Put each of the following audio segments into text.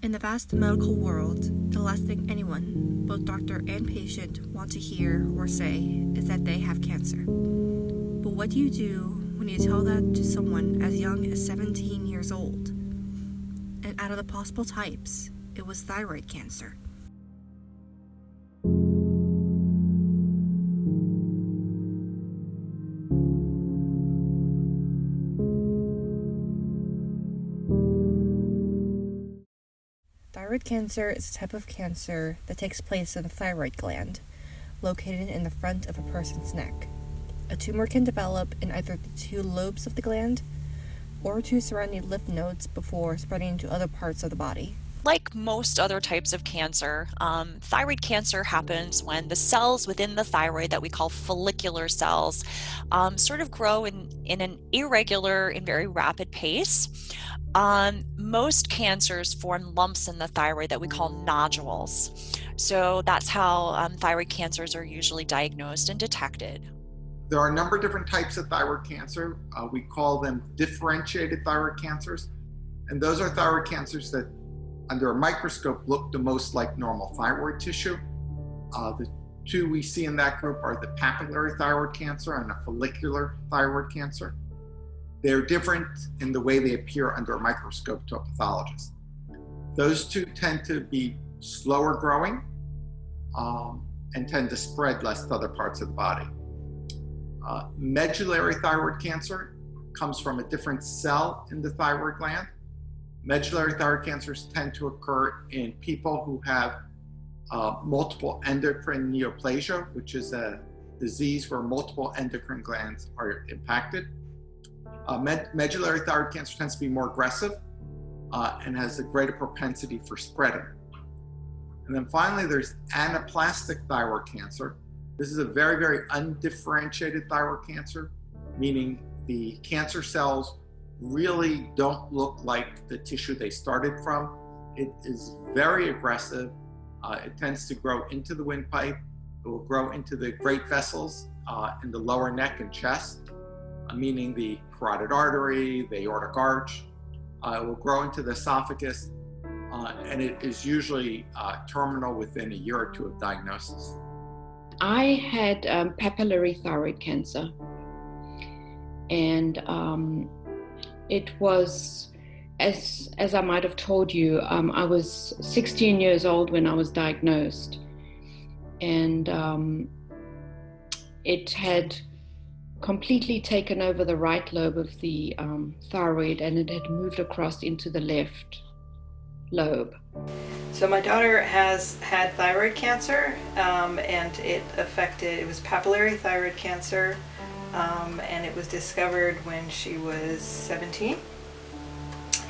In the vast medical world, the last thing anyone, both doctor and patient, want to hear or say is that they have cancer. But what do you do when you tell that to someone as young as 17 years old? And out of the possible types, it was thyroid cancer. Thyroid cancer is a type of cancer that takes place in the thyroid gland, located in the front of a person's neck. A tumor can develop in either the two lobes of the gland or two surrounding lymph nodes before spreading to other parts of the body. Like most other types of cancer, thyroid cancer happens when the cells within the thyroid that we call follicular cells sort of grow in an irregular and very rapid pace. Most cancers form lumps in the thyroid that we call nodules. So that's how thyroid cancers are usually diagnosed and detected. There are a number of different types of thyroid cancer. We call them differentiated thyroid cancers. And those are thyroid cancers that, under a microscope, look the most like normal thyroid tissue. The two we see in that group are the papillary thyroid cancer and a follicular thyroid cancer. They're different in the way they appear under a microscope to a pathologist. Those two tend to be slower growing and tend to spread less to other parts of the body. Medullary thyroid cancer comes from a different cell in the thyroid gland. Medullary thyroid cancers tend to occur in people who have multiple endocrine neoplasia, which is a disease where multiple endocrine glands are impacted. Medullary thyroid cancer tends to be more aggressive and has a greater propensity for spreading. And then finally, there's anaplastic thyroid cancer. This is a very, very undifferentiated thyroid cancer, meaning the cancer cells really don't look like the tissue they started from. It is very aggressive. It tends to grow into the windpipe. It will grow into the great vessels in the lower neck and chest, meaning the carotid artery, the aortic arch. It will grow into the esophagus, and it is usually terminal within a year or two of diagnosis. I had papillary thyroid cancer, and it was, as I might have told you, I was 16 years old when I was diagnosed, and it had completely taken over the right lobe of the thyroid, and it had moved across into the left lobe. So my daughter has had thyroid cancer, and it was papillary thyroid cancer, and it was discovered when she was 17,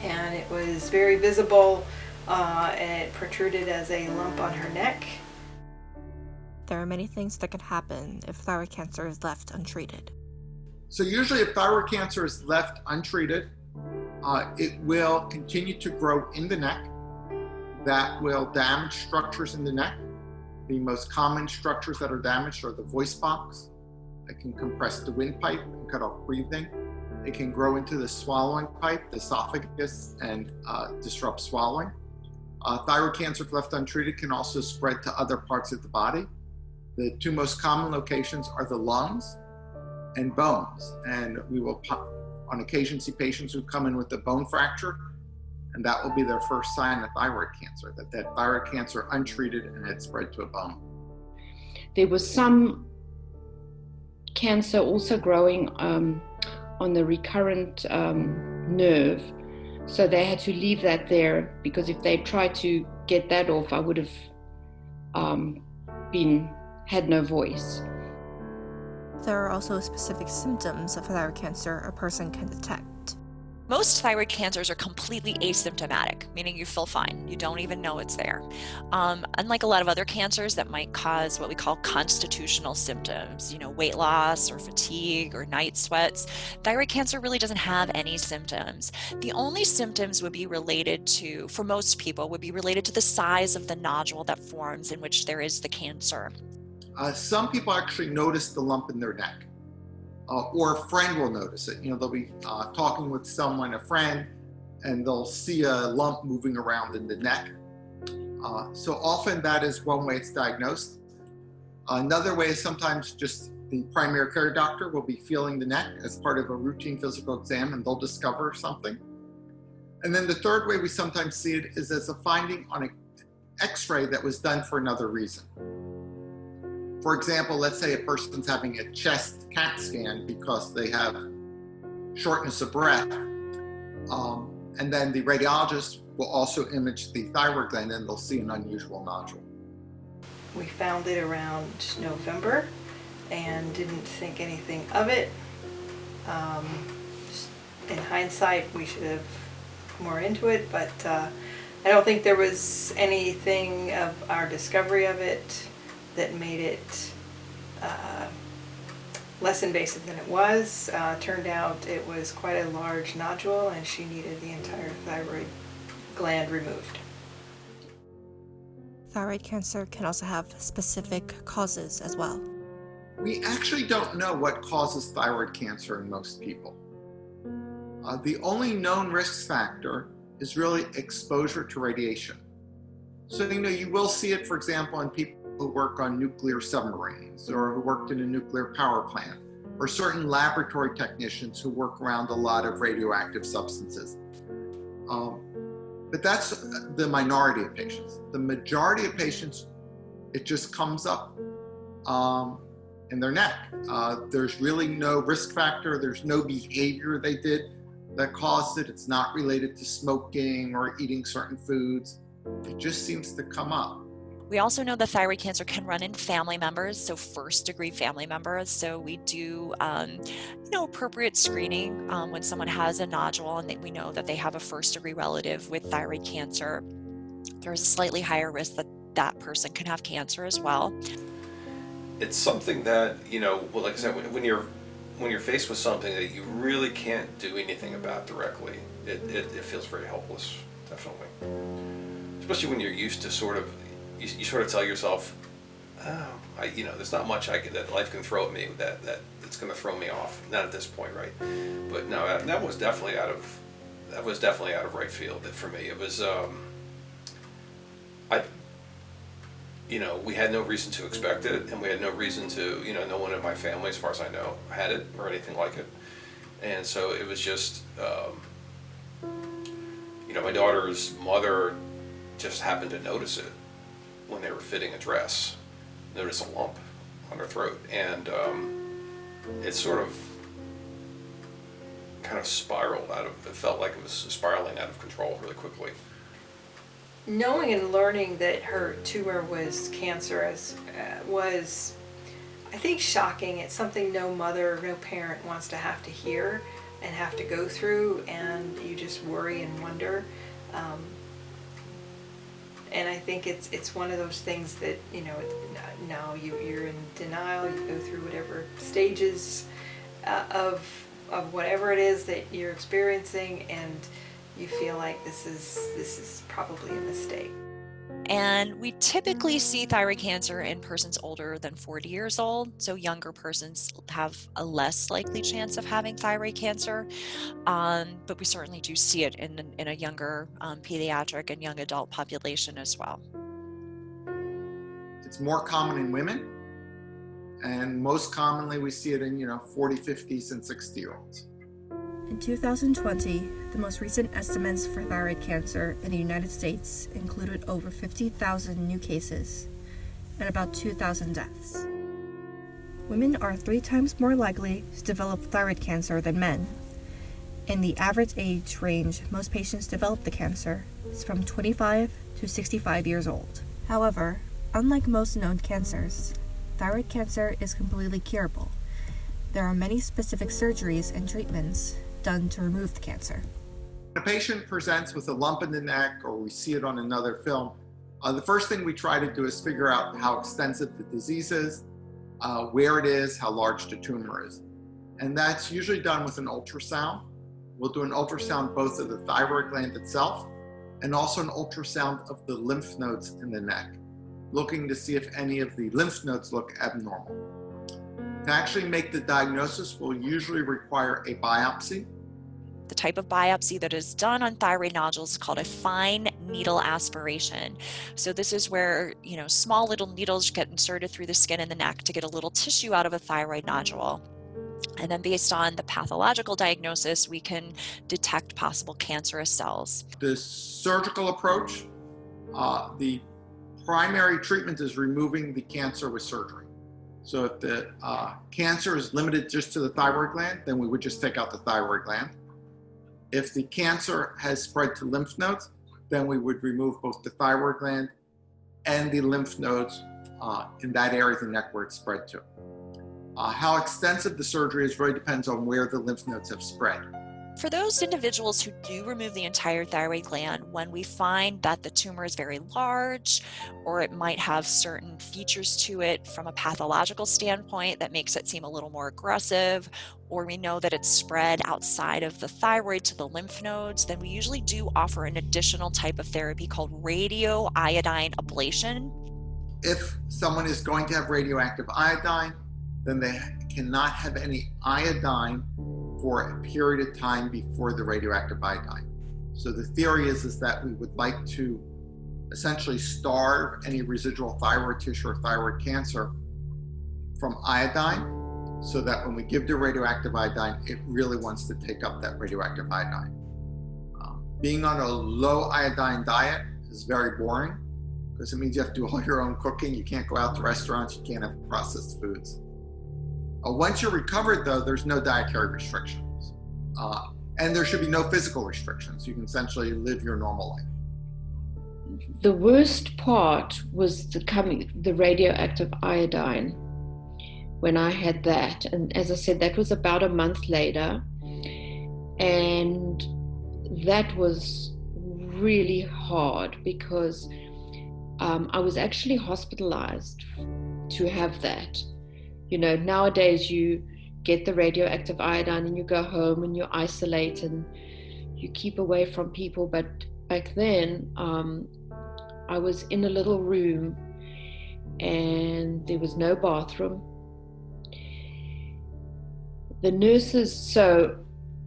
and it was very visible, and it protruded as a lump on her neck. There are many things that can happen if thyroid cancer is left untreated. So usually if thyroid cancer is left untreated, it will continue to grow in the neck. That will damage structures in the neck. The most common structures that are damaged are the voice box. It can compress the windpipe and cut off breathing. It can grow into the swallowing pipe, the esophagus, and disrupt swallowing. Thyroid cancer, if left untreated, can also spread to other parts of the body. The two most common locations are the lungs and bones. And we will, on occasion, see patients who come in with a bone fracture, and that will be their first sign of thyroid cancer, that thyroid cancer untreated and had spread to a bone. There was some cancer also growing on the recurrent nerve, so they had to leave that there, because if they tried to get that off, I would have had no voice. There are also specific symptoms of thyroid cancer a person can detect. Most thyroid cancers are completely asymptomatic, meaning you feel fine. You don't even know it's there. Unlike a lot of other cancers that might cause what we call constitutional symptoms, weight loss or fatigue or night sweats, thyroid cancer really doesn't have any symptoms. The only symptoms would be related to, for most people, would be related to the size of the nodule that forms in which there is the cancer. Some people actually notice the lump in their neck. Or a friend will notice it. They'll be talking with someone, a friend, and they'll see a lump moving around in the neck. So often that is one way it's diagnosed. Another way is sometimes just the primary care doctor will be feeling the neck as part of a routine physical exam, and they'll discover something. And then the third way we sometimes see it is as a finding on an X-ray that was done for another reason. For example, let's say a person's having a chest CAT scan because they have shortness of breath, and then the radiologist will also image the thyroid gland and they'll see an unusual nodule. We found it around November and didn't think anything of it. In hindsight, we should have more into it, but I don't think there was anything of our discovery of it that made it less invasive than it was. Turned out it was quite a large nodule and she needed the entire thyroid gland removed. Thyroid cancer can also have specific causes as well. We actually don't know what causes thyroid cancer in most people. The only known risk factor is really exposure to radiation. So, you will see it, for example, in people who work on nuclear submarines or who worked in a nuclear power plant, or certain laboratory technicians who work around a lot of radioactive substances. But that's the minority of patients. The majority of patients, it just comes up in their neck. There's really no risk factor. There's no behavior they did that caused it. It's not related to smoking or eating certain foods. It just seems to come up. We also know that thyroid cancer can run in family members, so first-degree family members. So we do, appropriate screening when someone has a nodule and we know that they have a first-degree relative with thyroid cancer. There's a slightly higher risk that that person can have cancer as well. It's something that, like I said, when you're faced with something that you really can't do anything about directly, it feels very helpless, definitely. Especially when you're used to you sort of tell yourself, there's not much that life can throw at me that's going to throw me off. Not at this point, right? But no, that was definitely out of right field for me. It was, we had no reason to expect it, and we had no reason to, no one in my family, as far as I know, had it or anything like it. And so it was just, my daughter's mother just happened to notice it when they were fitting a dress, notice a lump on her throat, and it sort of kind of spiraled it felt like it was spiraling out of control really quickly. Knowing and learning that her tumor was cancerous was, I think, shocking. It's something no mother, no parent wants to have to hear and have to go through, and you just worry and wonder. And I think it's one of those things that, now you're in denial, you go through whatever stages of whatever it is that you're experiencing, and you feel like this is probably a mistake. And we typically see thyroid cancer in persons older than 40 years old, so younger persons have a less likely chance of having thyroid cancer, but we certainly do see it in a younger pediatric and young adult population as well. It's more common in women, and most commonly we see it in 40, 50s, and 60-year-olds. In 2020, the most recent estimates for thyroid cancer in the United States included over 50,000 new cases and about 2,000 deaths. Women are 3 times more likely to develop thyroid cancer than men. In the average age range most patients develop the cancer is from 25 to 65 years old. However, unlike most known cancers, thyroid cancer is completely curable. There are many specific surgeries and treatments done to remove the cancer. When a patient presents with a lump in the neck, or we see it on another film, the first thing we try to do is figure out how extensive the disease is, where it is, how large the tumor is. And that's usually done with an ultrasound. We'll do an ultrasound both of the thyroid gland itself and also an ultrasound of the lymph nodes in the neck, looking to see if any of the lymph nodes look abnormal. To actually make the diagnosis, we'll usually require a biopsy. The type of biopsy that is done on thyroid nodules is called a fine needle aspiration. So this is where, small little needles get inserted through the skin and the neck to get a little tissue out of a thyroid nodule. And then based on the pathological diagnosis, we can detect possible cancerous cells. The surgical approach, the primary treatment is removing the cancer with surgery. So if the cancer is limited just to the thyroid gland, then we would just take out the thyroid gland. If the cancer has spread to lymph nodes, then we would remove both the thyroid gland and the lymph nodes in that area of the neck where it's spread to. How extensive the surgery is really depends on where the lymph nodes have spread. For those individuals who do remove the entire thyroid gland, when we find that the tumor is very large, or it might have certain features to it from a pathological standpoint that makes it seem a little more aggressive, or we know that it's spread outside of the thyroid to the lymph nodes, then we usually do offer an additional type of therapy called radioiodine ablation. If someone is going to have radioactive iodine, then they cannot have any iodine for a period of time before the radioactive iodine. So the theory is that we would like to essentially starve any residual thyroid tissue or thyroid cancer from iodine, so that when we give the radioactive iodine, it really wants to take up that radioactive iodine. Being on a low iodine diet is very boring, because it means you have to do all your own cooking. You can't go out to restaurants, you can't have processed foods. Once you're recovered, though, there's no dietary restrictions. And there should be no physical restrictions. You can essentially live your normal life. The worst part was the radioactive iodine when I had that. And as I said, that was about a month later. And that was really hard because I was actually hospitalized to have that. Nowadays you get the radioactive iodine and you go home and you isolate and you keep away from people. But back then, I was in a little room and there was no bathroom. The nurses, so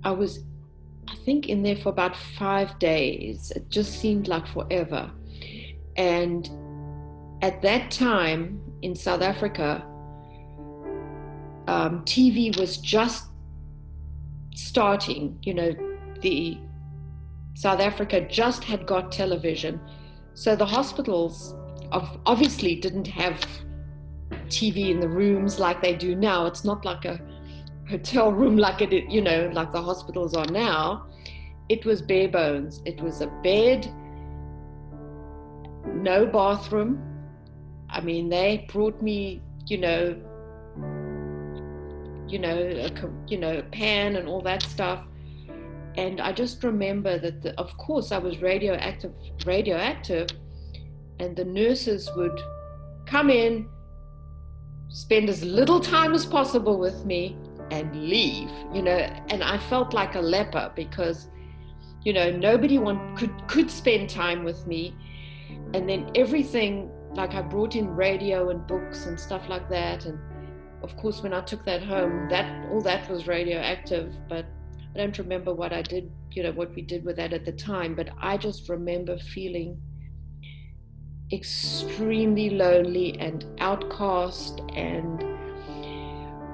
I was, I think, in there for about 5 days. It just seemed like forever. And at that time in South Africa, TV was just starting. The South Africa just had got television, so the hospitals obviously didn't have TV in the rooms like they do now. It's not like a hotel room like like the hospitals are now. It was bare bones. It was a bed, no bathroom. I mean, they brought me, a pan and all that stuff. And I just remember that, of course, I was radioactive, and the nurses would come in, spend as little time as possible with me, and leave, and I felt like a leper because, nobody could spend time with me. And then everything, like I brought in radio and books and stuff like that, and of course, when I took that home, all that was radioactive, but I don't remember what I did, what we did with that at the time. But I just remember feeling extremely lonely and outcast. And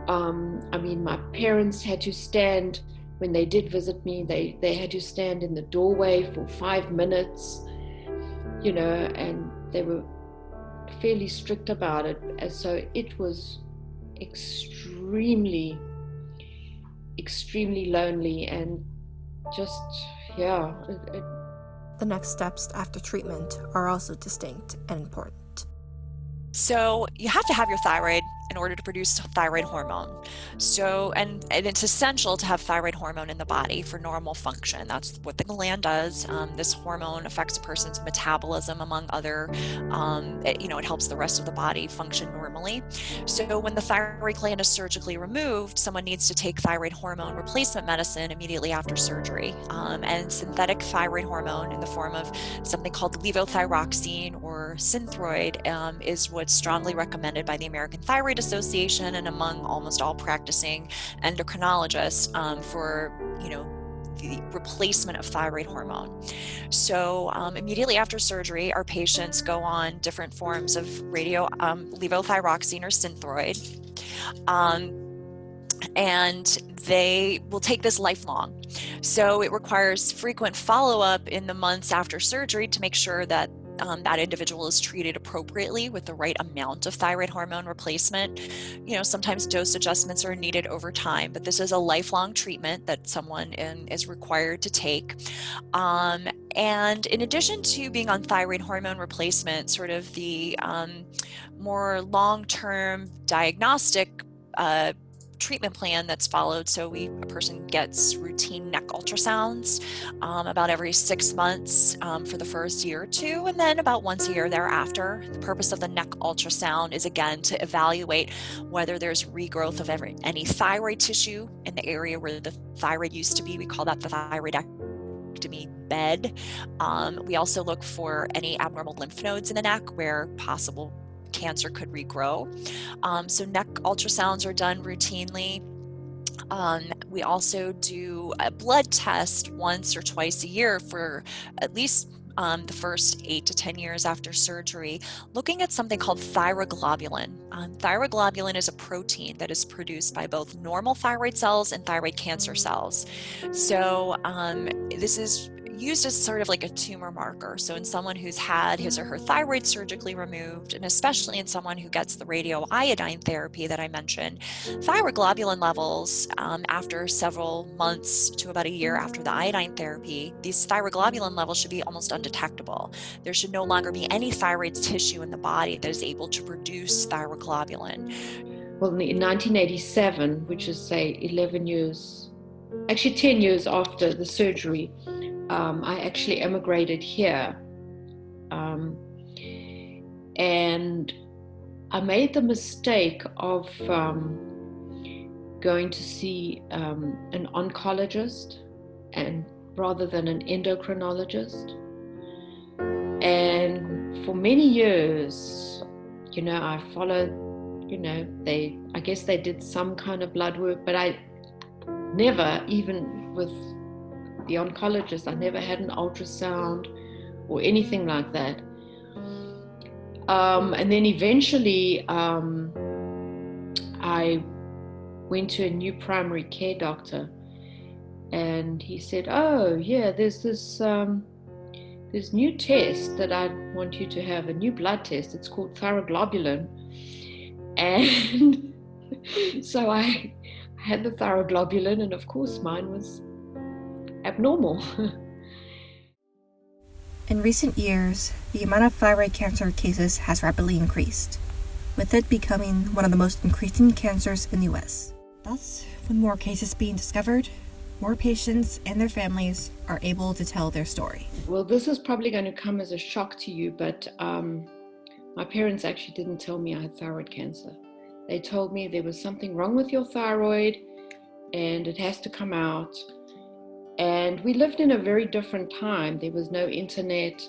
my parents had to stand, when they did visit me, they had to stand in the doorway for 5 minutes, and they were fairly strict about it. And so it was extremely lonely, and just, The next steps after treatment are also distinct and important. So you have to have your thyroid in order to produce thyroid hormone. So, and it's essential to have thyroid hormone in the body for normal function. That's what the gland does. This hormone affects a person's metabolism, among other, it helps the rest of the body function normally. So when the thyroid gland is surgically removed, someone needs to take thyroid hormone replacement medicine immediately after surgery. And synthetic thyroid hormone in the form of something called levothyroxine or Synthroid is what's strongly recommended by the American Thyroid Association and among almost all practicing endocrinologists for the replacement of thyroid hormone. So immediately after surgery, our patients go on different forms of levothyroxine or Synthroid. And they will take this lifelong. So it requires frequent follow-up in the months after surgery to make sure that that individual is treated appropriately with the right amount of thyroid hormone replacement. Sometimes dose adjustments are needed over time, but this is a lifelong treatment that someone is required to take. And in addition to being on thyroid hormone replacement, sort of the more long-term diagnostic treatment plan that's followed. So a person gets routine neck ultrasounds about every 6 months for the first year or two, and then about once a year thereafter. The purpose of the neck ultrasound is again to evaluate whether there's regrowth of any thyroid tissue in the area where the thyroid used to be. We call that the thyroidectomy bed. We also look for any abnormal lymph nodes in the neck where possible cancer could regrow. So neck ultrasounds are done routinely. We also do a blood test once or twice a year for at least the first 8 to 10 years after surgery, looking at something called thyroglobulin. Thyroglobulin is a protein that is produced by both normal thyroid cells and thyroid cancer cells. So this is used as sort of like a tumor marker. So in someone who's had his or her thyroid surgically removed, and especially in someone who gets the radioiodine therapy that I mentioned, thyroglobulin levels after several months to about a year after the iodine therapy, these thyroglobulin levels should be almost undetectable. There should no longer be any thyroid tissue in the body that is able to produce thyroglobulin. Well, in 1987, which is, say, 11 years, actually 10 years after the surgery, I actually emigrated here. And I made the mistake of going to see an oncologist and rather than an endocrinologist. And for many years, I followed, I guess they did some kind of blood work, but I never, even with the oncologist, I never had an ultrasound or anything like that. And then eventually I went to a new primary care doctor, and he said, oh yeah, there's this new test that I want you to have, a new blood test. It's called thyroglobulin. And so I had the thyroglobulin, and of course mine was abnormal. In recent years, the amount of thyroid cancer cases has rapidly increased, with it becoming one of the most increasing cancers in the U.S. Thus, with more cases being discovered, more patients and their families are able to tell their story. Well, this is probably going to come as a shock to you, but my parents actually didn't tell me I had thyroid cancer. They told me there was something wrong with your thyroid and it has to come out. And we lived in a very different time. There was no internet.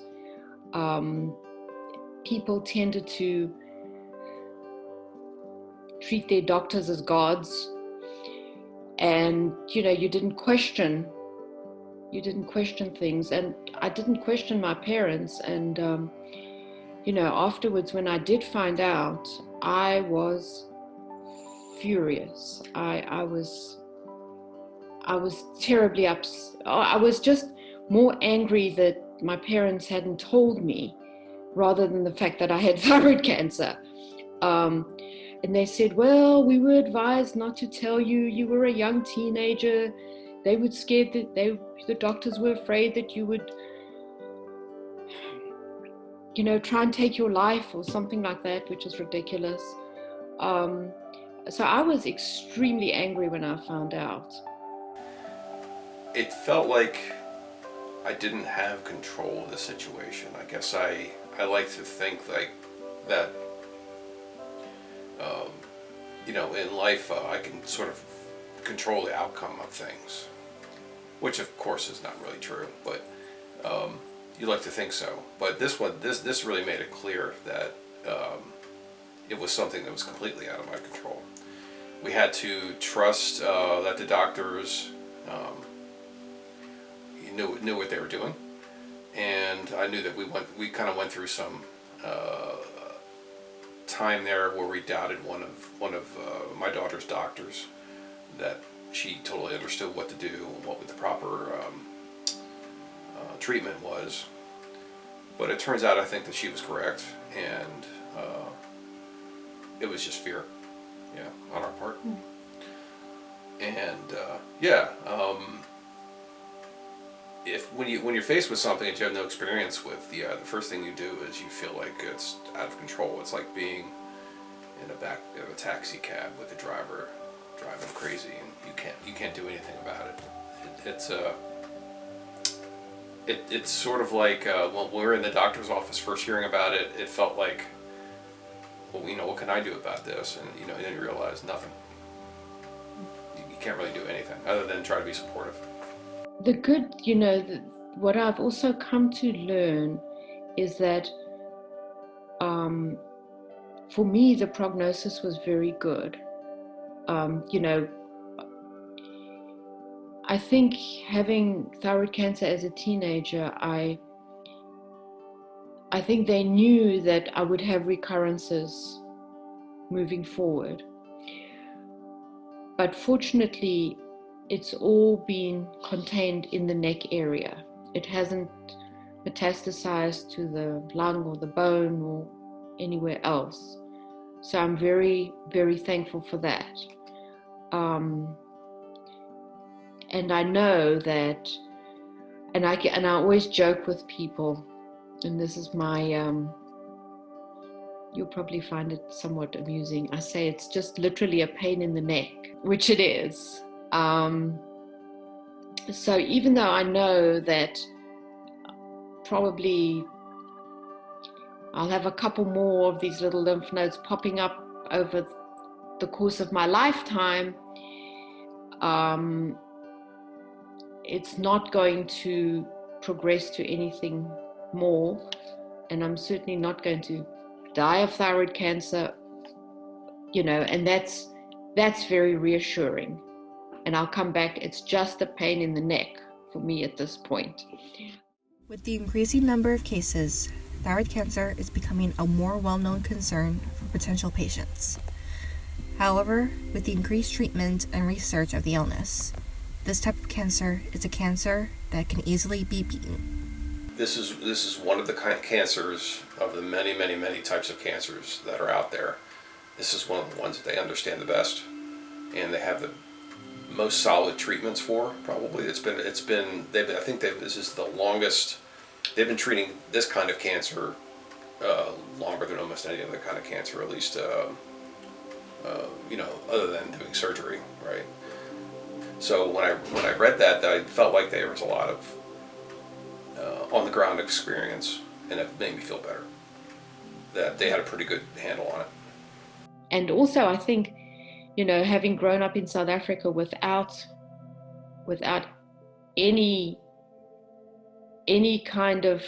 People tended to treat their doctors as gods. And, you didn't question things. And I didn't question my parents. And, afterwards, when I did find out, I was furious. I was terribly upset. I was just more angry that my parents hadn't told me rather than the fact that I had thyroid cancer. And they said, well, we were advised not to tell you. You were a young teenager. They were scared that the doctors were afraid that you would, try and take your life or something like that, which is ridiculous. So I was extremely angry when I found out. It felt like I didn't have control of the situation. I guess I like to think like that, in life I can sort of control the outcome of things, which of course is not really true, but you like to think so. But this really made it clear that it was something that was completely out of my control. We had to trust that the doctors knew what they were doing, and I knew that we kind of went through some time there where we doubted one of my daughter's doctors, that she totally understood what to do and what the proper treatment was. But it turns out I think that she was correct, and it was just fear, on our part. And if when you're faced with something that you have no experience with, the first thing you do is you feel like it's out of control. It's like being in the back of a taxi cab with the driver driving crazy, and you can't do anything about it. It's sort of like when we were in the doctor's office first hearing about it. It felt like, well, what can I do about this? And then you realize nothing. You can't really do anything other than try to be supportive. The good, what I've also come to learn is that for me, the prognosis was very good. I think having thyroid cancer as a teenager, I think they knew that I would have recurrences moving forward. But fortunately, it's all been contained in the neck area. It hasn't metastasized to the lung or the bone or anywhere else. So I'm very, very thankful for that. And I know that, and I always joke with people, and this is my, you'll probably find it somewhat amusing. I say it's just literally a pain in the neck, which it is. So even though I know that probably I'll have a couple more of these little lymph nodes popping up over the course of my lifetime, it's not going to progress to anything more, and I'm certainly not going to die of thyroid cancer, and that's very reassuring. And I'll come back, it's just a pain in the neck for me at this point. With the increasing number of cases, thyroid cancer is becoming a more well-known concern for potential patients. However, with the increased treatment and research of the illness, this type of cancer is a cancer that can easily be beaten. This is one of the cancers of the many, many, many types of cancers that are out there. This is one of the ones that they understand the best, and they have the most solid treatments for. Probably this is the longest they've been treating this kind of cancer, longer than almost any other kind of cancer, at least other than doing surgery, right? So when I read that, I felt like there was a lot of on the ground experience, and it made me feel better that they had a pretty good handle on it. And also, I think, having grown up in South Africa without any kind of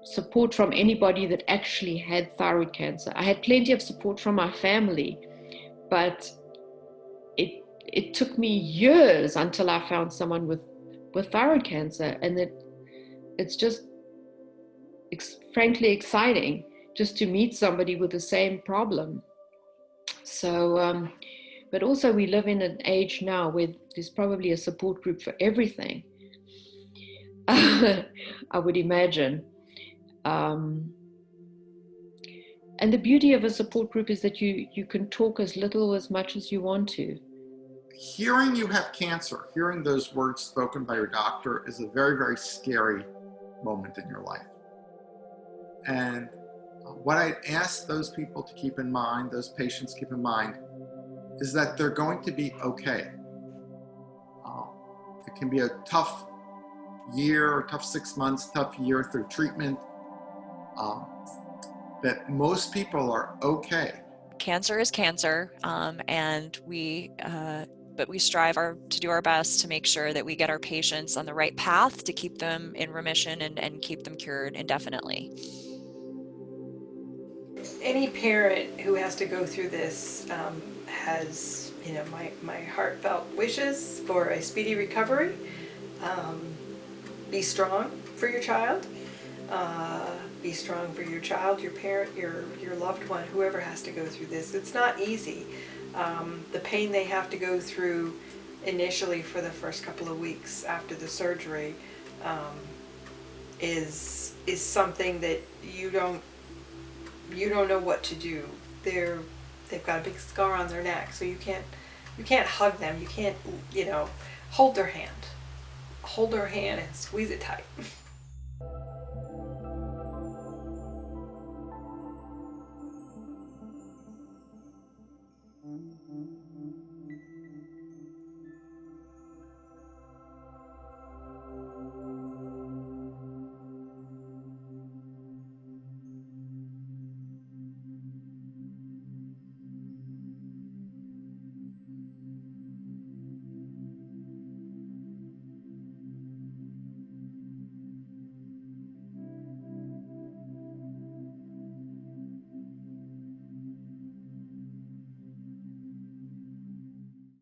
support from anybody that actually had thyroid cancer. I had plenty of support from my family, but it took me years until I found someone with thyroid cancer, and it's just frankly exciting just to meet somebody with the same problem. So, but also we live in an age now where there's probably a support group for everything. I would imagine. And the beauty of a support group is that you can talk as little or as much as you want to. Hearing you have cancer, hearing those words spoken by your doctor is a very, very scary moment in your life. And what I'd ask those people to keep in mind, those patients keep in mind, is that they're going to be okay. It can be a tough year, tough 6 months, tough year through treatment. That most people are okay. Cancer is cancer, and but we strive to do our best to make sure that we get our patients on the right path to keep them in remission and keep them cured indefinitely. Any parent who has to go through this has, my heartfelt wishes for a speedy recovery. be strong for your child. Be strong for your child, your parent, your loved one, whoever has to go through this. It's not easy. The pain they have to go through initially for the first couple of weeks after the surgery is something that you don't know what to do. They've got a big scar on their neck, so you can't hug them. You can't hold their hand and squeeze it tight.